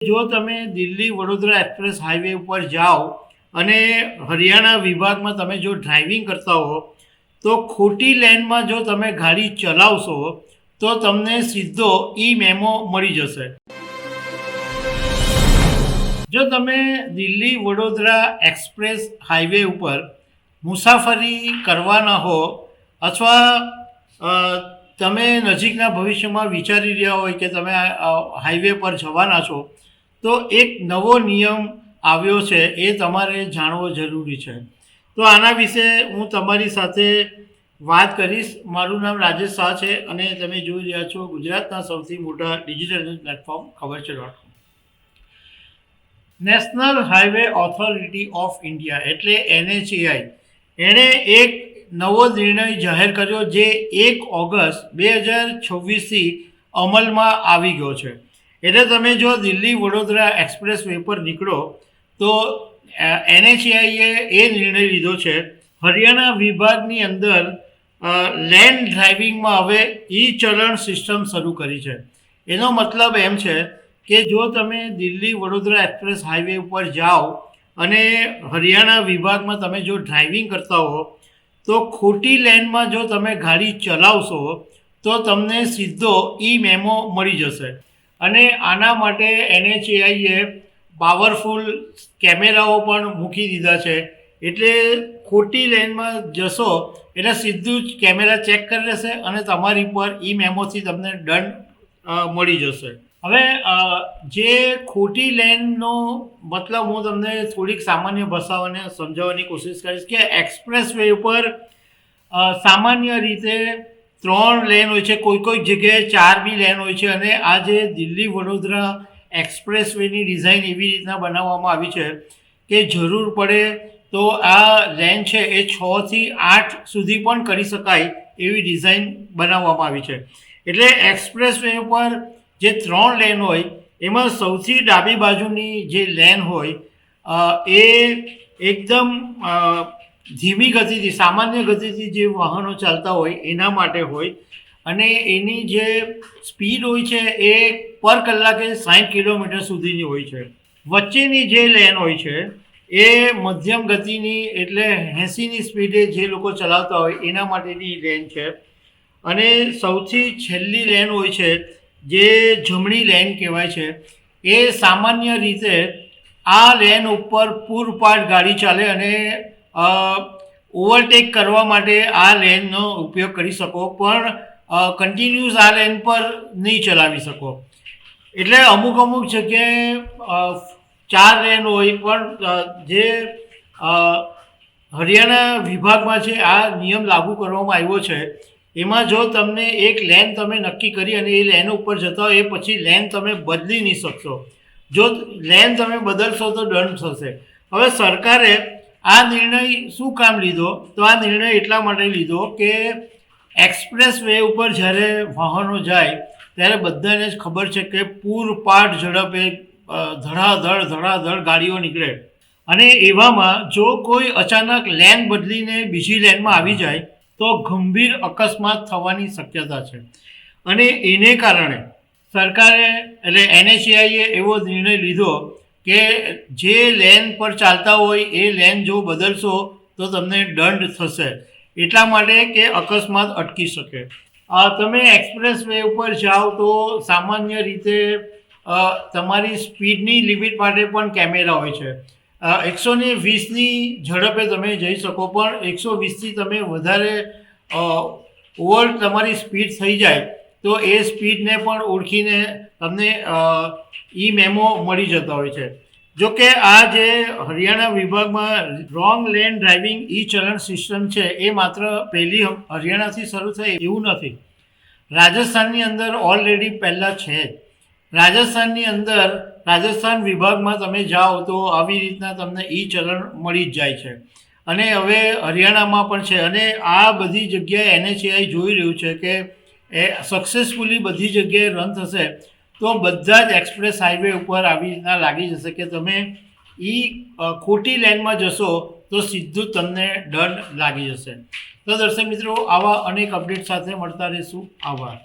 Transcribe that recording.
જો તમે Delhi Vadodara express highway ઉપર જાઓ અને હરિયાણા વિભાગમાં તમે જો ડ્રાઇવિંગ કરતા હો તો ખોટી લેનમાં જો તમે ગાડી ચલાવશો તો તમને સીધો ઈ મેમો મળી જશે. જો તમે દિલ્હી વડોદરા એક્સપ્રેસ હાઈવે ઉપર મુસાફરી કરવાના હો અથવા તમે નજીકના ભવિષ્યમાં વિચારી રહ્યા હોય કે તમે હાઈવે પર જવાના છો તો એક નવો નિયમ આવ્યો છે, એ તમારે જાણવો જરૂરી છે. તો આના વિશે હું તમારી સાથે વાત કરીશ. મારું નામ રાજેશ શાહ છે અને તમે જોઈ રહ્યા છો ગુજરાતના સૌથી મોટા ડિજિટલ ન્યૂઝ પ્લેટફોર્મ ખબર છે .com. National highway authority of India એટલે NHAI એણે એક નવો નિર્ણય જાહેર કર્યો જે 1 ઓગસ્ટ 2026થી અમલમાં આવી ગયો છે. એટલે તમે જો દિલ્હી વડોદરા એક્સપ્રેસ વે પર નીકળો તો NHAIએ એ નિર્ણય લીધો છે. હરિયાણા વિભાગની અંદર લેન્ડ ડ્રાઇવિંગમાં હવે ઈ ચલણ સિસ્ટમ શરૂ કરી છે. એનો મતલબ એમ છે કે જો તમે દિલ્હી વડોદરા એક્સપ્રેસ હાઈવે ઉપર જાઓ અને હરિયાણા વિભાગમાં તમે જો ડ્રાઇવિંગ કરતા હો તો ખોટી લેનમાં જો તમે ગાડી ચલાવશો તો તમને સીધો ઈ મેમો મળી જશે. અને આના માટે NHAIએ પાવરફુલ કેમેરાઓ પણ મૂકી દીધા છે. એટલે ખોટી લેનમાં જશો એટલે સીધું જ કેમેરા ચેક કરી લેશે અને તમારી પર ઈ મેમોથી તમને દંડ મળી જશે. હવે જે ખોટી લેનનો મતલબ હું તમને થોડીક સામાન્ય ભાષાઓને સમજાવવાની કોશિશ કરીશ કે એક્સપ્રેસ વે ઉપર સામાન્ય રીતે 3 લેન હોય છે, કોઈ જગ્યાએ 4 બી લેન હોય છે. અને આ જે દિલ્હી વડોદરા એક્સપ્રેસ વેની ડિઝાઇન એવી રીતના બનાવવામાં આવી છે કે જરૂર પડે તો આ લેન છે એ 6 થી 8 સુધી પણ કરી શકાય એવી ડિઝાઇન બનાવવામાં આવી છે. એટલે એક્સપ્રેસ વે ઉપર જે 3 લેન હોય એમાં સૌથી ડાબી બાજુની જે લેન હોય એ એકદમ ધીમી ગતિથી, સામાન્ય ગતિથી જે વાહનો ચાલતા હોય એના માટે હોય અને એની જે સ્પીડ હોય છે એ પર કલાકે 60 કિલોમીટર સુધીની હોય છે. વચ્ચેની જે લેન હોય છે એ મધ્યમ ગતિની એટલે 80ની સ્પીડે જે લોકો ચલાવતા હોય એના માટેની લેન છે. અને સૌથી છેલ્લી લેન હોય છે જે જમણી લેન કહેવાય છે. એ સામાન્ય રીતે આ લેન ઉપર પૂરપાટ ગાડી ચાલે અને ઓવરટેક કરવા માટે આ લેનનો ઉપયોગ કરી શકો, પણ કન્ટિન્યુઅસ આ લેન પર નહીં ચલાવી શકો. એટલે અમુક જગ્યાએ 4 લેન હોય પણ જે હરિયાણા વિભાગમાં છે આ નિયમ લાગુ કરવામાં આવ્યો છે એમાં જો તમને એક લેન તમે નક્કી કરી અને એ લેન ઉપર જતા હોય એ પછી લેન તમે બદલી નહીં શકશો. જો લેન તમે બદલશો તો દંડ થશે. હવે સરકારે આ નિર્ણય શું કામ લીધો? તો આ નિર્ણય એટલા માટે લીધો કે એક્સપ્રેસ વે ઉપર જ્યારે વાહનો જાય ત્યારે બધાને જ ખબર છે કે પૂરપાટ ઝડપે ધડાધડ ગાડીઓ નીકળે અને એવામાં જો કોઈ અચાનક લેન બદલીને બીજી લેનમાં આવી જાય તો ગંભીર અકસ્માત થવાની શક્યતા છે. અને એને કારણે સરકારે એટલે NHAIએ એવો નિર્ણય લીધો કે જે લેન પર ચાલતા હોય એ લેન જો બદલશો તો તમને દંડ થશે. એટલા માટે કે અકસ્માત અટકી શકે. તમે એક્સપ્રેસ વે ઉપર જાઓ તો સામાન્ય રીતે તમારી સ્પીડની લિમિટ માટે પણ કેમેરા હોય છે. 120ની ઝડપે તમે જઈ શકો, પણ 120થી તમે વધારે ઓવર તમારી સ્પીડ થઈ જાય તો એ સ્પીડને પણ ઓળખીને તમને ઈ મેમો મળી જતા હોય છે. જોકે આ જે હરિયાણા વિભાગમાં રોંગ લેન ડ્રાઇવિંગ ઈ ચલણ સિસ્ટમ છે એ માત્ર પહેલી હરિયાણાથી શરૂ થઈ એવું નથી. રાજસ્થાનની અંદર ઓલરેડી પહેલાં છે જ. રાજસ્થાનની અંદર રાજસ્થાન વિભાગમાં તમે જાઓ તો આવી રીતના તમને ઈ ચલણ મળી જ જાય છે. અને હવે હરિયાણામાં પણ છે. અને આ બધી જગ્યાએ NHAI જોઈ રહ્યું છે કે એ સક્સેસફુલી બધી જગ્યાએ રન થશે તો બધા જ એક્સપ્રેસ હાઈવે ઉપર આવી રીતના લાગી જશે કે તમે ખોટી લેનમાં જશો તો સીધું તમને દંડ લાગી જશે. તો દર્શક મિત્રો, આવા અનેક અપડેટ સાથે મળતા રહીશું. આભાર.